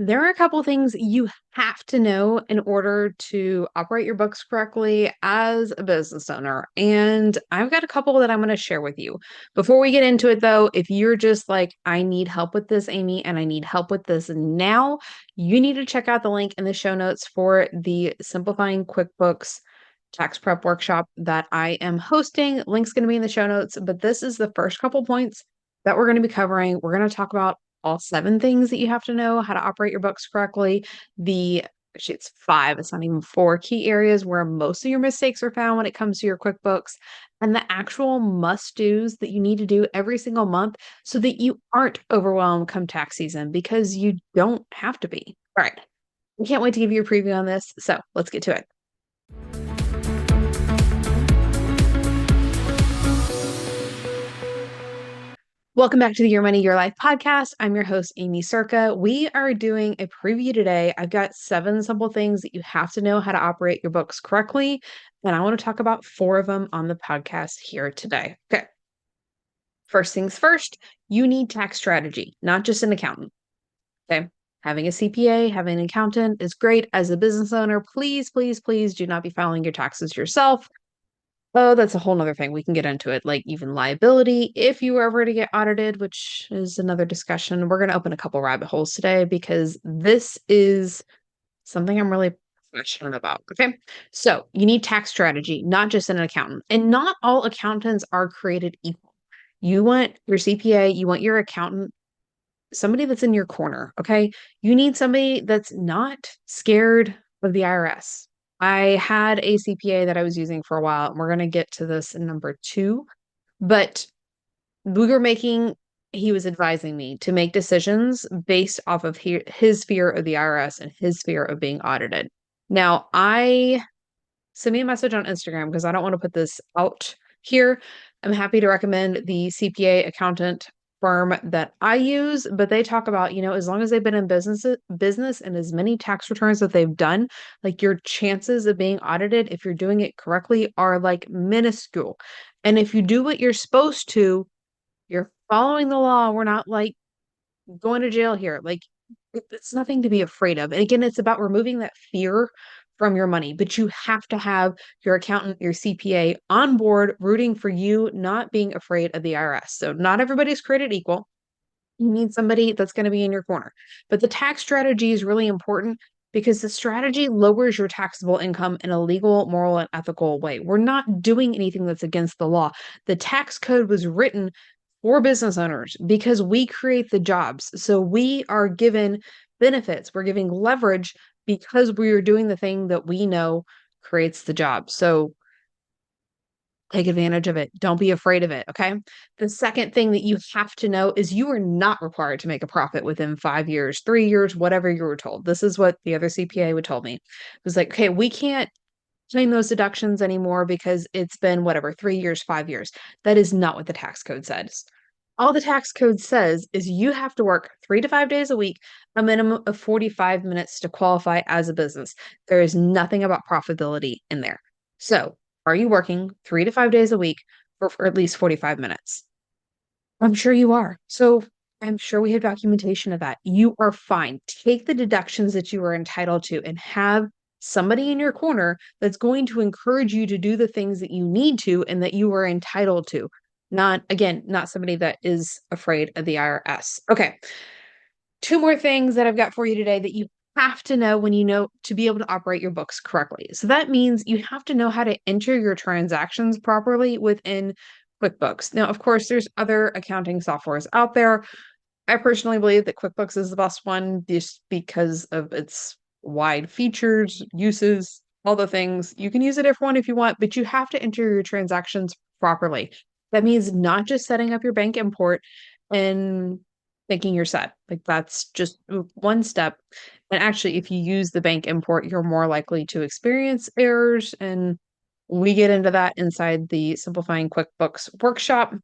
There are a couple things you have to know in order to operate your books correctly as a business owner. And I've got a couple that I'm going to share with you. Before we get into it, though, if you're just like, I need help with this, Aimee, and I need help with this now, you need to check out the link in the show notes for the Simplifying QuickBooks tax prep workshop that I am hosting. Link's going to be in the show notes, but this is the first couple points that we're going to be covering. We're going to talk about all seven things that you have to know how to operate your books correctly. Actually, it's five, it's not even four key areas where most of your mistakes are found when it comes to your QuickBooks, and the actual must-dos that you need to do every single month so that you aren't overwhelmed come tax season, because you don't have to be. All right. I can't wait to give you a preview on this. So let's get to it. Welcome back to the Your Money, Your Life podcast. I'm your host, Aimee Cerka. We are doing a preview today. I've got 7 simple things that you have to know how to operate your books correctly. And I want to talk about 4 of them on the podcast here today. Okay. First things first, you need tax strategy, not just an accountant. Okay. Having a CPA, having an accountant is great. As a business owner, please, please, please do not be filing your taxes yourself. Oh, that's a whole nother thing. We can get into it, like even liability if you were ever to get audited, which is another discussion. We're going to open a couple rabbit holes today because this is something I'm really passionate about. Okay. So you need tax strategy, not just an accountant. And not all accountants are created equal. You want your CPA, you want your accountant, somebody that's in your corner. Okay. You need somebody that's not scared of the IRS. I had a CPA that I was using for a while, and we're going to get to this in number 2. But we were making, he was advising me to make decisions based off of his fear of the IRS and his fear of being audited. Now, I send me a message on Instagram because I don't want to put this out here. I'm happy to recommend the CPA accountant firm that I use, but they talk about, as long as they've been in business and as many tax returns that they've done, like your chances of being audited, if you're doing it correctly, are like minuscule. And if you do what you're supposed to, you're following the law. We're not like going to jail here. Like it's nothing to be afraid of. And again, it's about removing that fear from your money, but you have to have your accountant, your CPA on board rooting for you, not being afraid of the IRS. So not everybody's created equal. You need somebody that's going to be in your corner. But the tax strategy is really important because the strategy lowers your taxable income in a legal, moral, and ethical way. We're not doing anything that's against the law. The tax code was written for business owners because we create the jobs. So we are given benefits. We're giving leverage because we are doing the thing that we know creates the job. So take advantage of it. Don't be afraid of it. Okay. The second thing that you have to know is you are not required to make a profit within 5 years, 3 years, whatever you were told. This is what the other CPA would told me. It was like, okay, we can't claim those deductions anymore because it's been whatever, 3 years, 5 years. That is not what the tax code says. All the tax code says is you have to work 3 to 5 days a week, a minimum of 45 minutes to qualify as a business. There is nothing about profitability in there. So, are you working 3 to 5 days a week for at least 45 minutes? I'm sure you are. So, I'm sure we have documentation of that. You are fine. Take the deductions that you are entitled to and have somebody in your corner that's going to encourage you to do the things that you need to and that you are entitled to. Not, again, not somebody that is afraid of the IRS. Okay. 2 more things that I've got for you today that you have to know when you know to be able to operate your books correctly. So that means you have to know how to enter your transactions properly within QuickBooks. Now, of course, there's other accounting softwares out there. I personally believe that QuickBooks is the best one just because of its wide features, uses, all the things. You can use a different one if you want, but you have to enter your transactions properly. That means not just setting up your bank import and thinking you're set. Like that's just one step. And actually, if you use the bank import, you're more likely to experience errors. And we get into that inside the Simplifying QuickBooks workshop.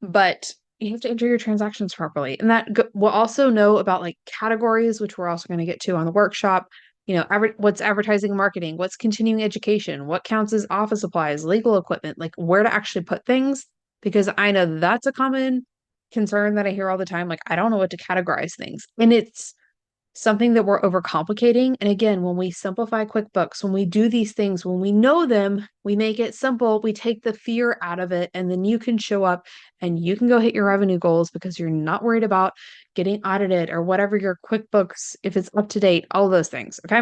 But you have to enter your transactions properly. And that we'll also know about like categories, which we're also going to get to on the workshop. What's advertising and marketing, what's continuing education, what counts as office supplies, legal equipment, like where to actually put things. Because I know that's a common concern that I hear all the time. Like, I don't know what to categorize things. And it's something that we're overcomplicating. And again, when we simplify QuickBooks, when we do these things, when we know them, we make it simple, we take the fear out of it, and then you can show up and you can go hit your revenue goals because you're not worried about getting audited or whatever your QuickBooks, if it's up to date, all those things. Okay.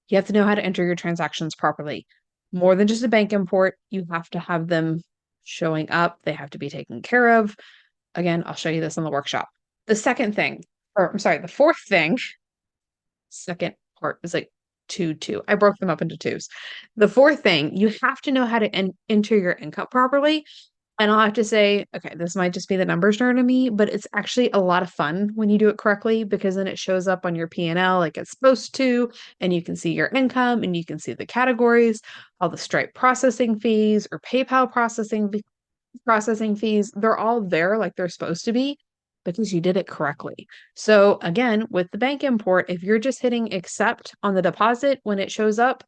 You have to know how to enter your transactions properly. More than just a bank import, you have to have them showing up, they have to be taken care of. Again, I'll show you this in the workshop. The second thing, or I'm sorry, the fourth thing, second part is like two. I broke them up into twos. The fourth thing, you have to know how to enter your income properly. And I'll have to say, okay, this might just be the numbers nerd in me, but it's actually a lot of fun when you do it correctly because then it shows up on your P&L like it's supposed to, and you can see your income and you can see the categories, all the Stripe processing fees or PayPal processing fees, they're all there like they're supposed to be because you did it correctly. So again, with the bank import, if you're just hitting accept on the deposit when it shows up,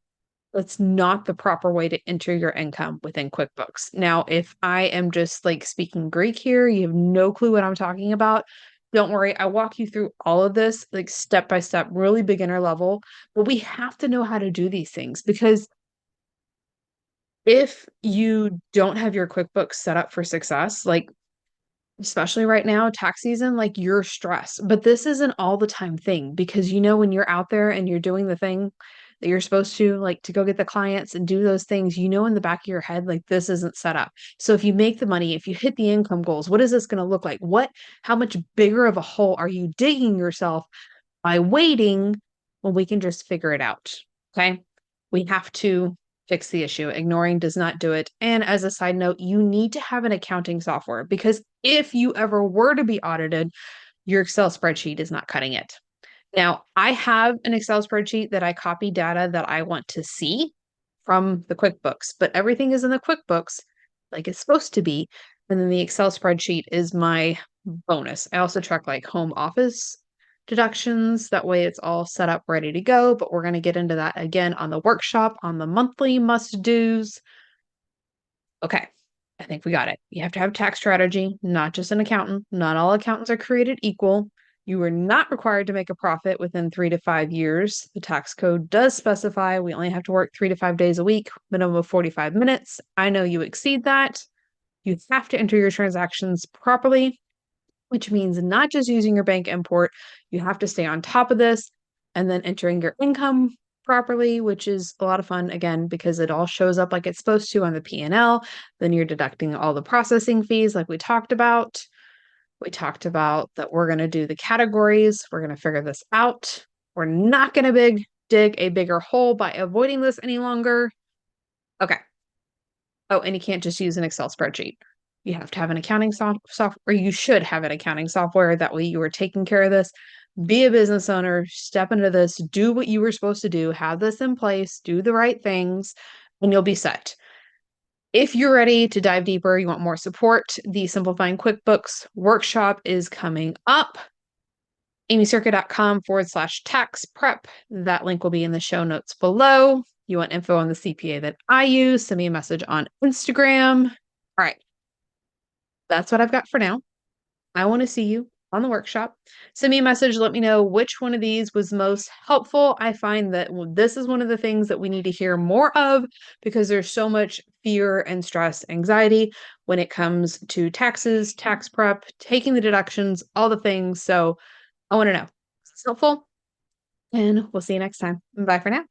that's not the proper way to enter your income within QuickBooks. Now, if I am just like speaking Greek here, you have no clue what I'm talking about. Don't worry, I walk you through all of this like step by step, really beginner level. But we have to know how to do these things because if you don't have your QuickBooks set up for success, like especially right now, tax season, like you're stressed. But this is an all the time thing because when you're out there and you're doing the thing that you're supposed to, like to go get the clients and do those things, in the back of your head, like this isn't set up. So if you make the money, if you hit the income goals, what is this going to look like? How much bigger of a hole are you digging yourself by waiting when we can just figure it out? Okay. We have to fix the issue. Ignoring does not do it. And as a side note, you need to have an accounting software because if you ever were to be audited, your Excel spreadsheet is not cutting it. Now, I have an Excel spreadsheet that I copy data that I want to see from the QuickBooks, but everything is in the QuickBooks like it's supposed to be. And then the Excel spreadsheet is my bonus. I also track like home office deductions. That way it's all set up, ready to go. But we're going to get into that again on the workshop on the monthly must do's. Okay, I think we got it. You have to have a tax strategy, not just an accountant. Not all accountants are created equal. You are not required to make a profit within 3 to 5 years. The tax code does specify we only have to work 3 to 5 days a week, minimum of 45 minutes. I know you exceed that. You have to enter your transactions properly, which means not just using your bank import. You have to stay on top of this and then entering your income properly, which is a lot of fun again because it all shows up like it's supposed to on the P&L. Then you're deducting all the processing fees like we talked about. We talked about that we're going to do the categories. We're going to figure this out. We're not going to dig a bigger hole by avoiding this any longer. Okay. Oh, and you can't just use an Excel spreadsheet. You have to have an accounting software, or you should have an accounting software. That way you are taking care of this. Be a business owner, step into this, do what you were supposed to do, have this in place, do the right things, and you'll be set. If you're ready to dive deeper, you want more support, the Simplifying QuickBooks workshop is coming up. aimeecerka.com/tax prep. That link will be in the show notes below. You want info on the CPA that I use, send me a message on Instagram. All right. That's what I've got for now. I want to see you on the workshop. Send me a message. Let me know which one of these was most helpful. I find that this is one of the things that we need to hear more of because there's so much fear and stress, anxiety when it comes to taxes, tax prep, taking the deductions, all the things. So I want to know. It's helpful. And we'll see you next time. Bye for now.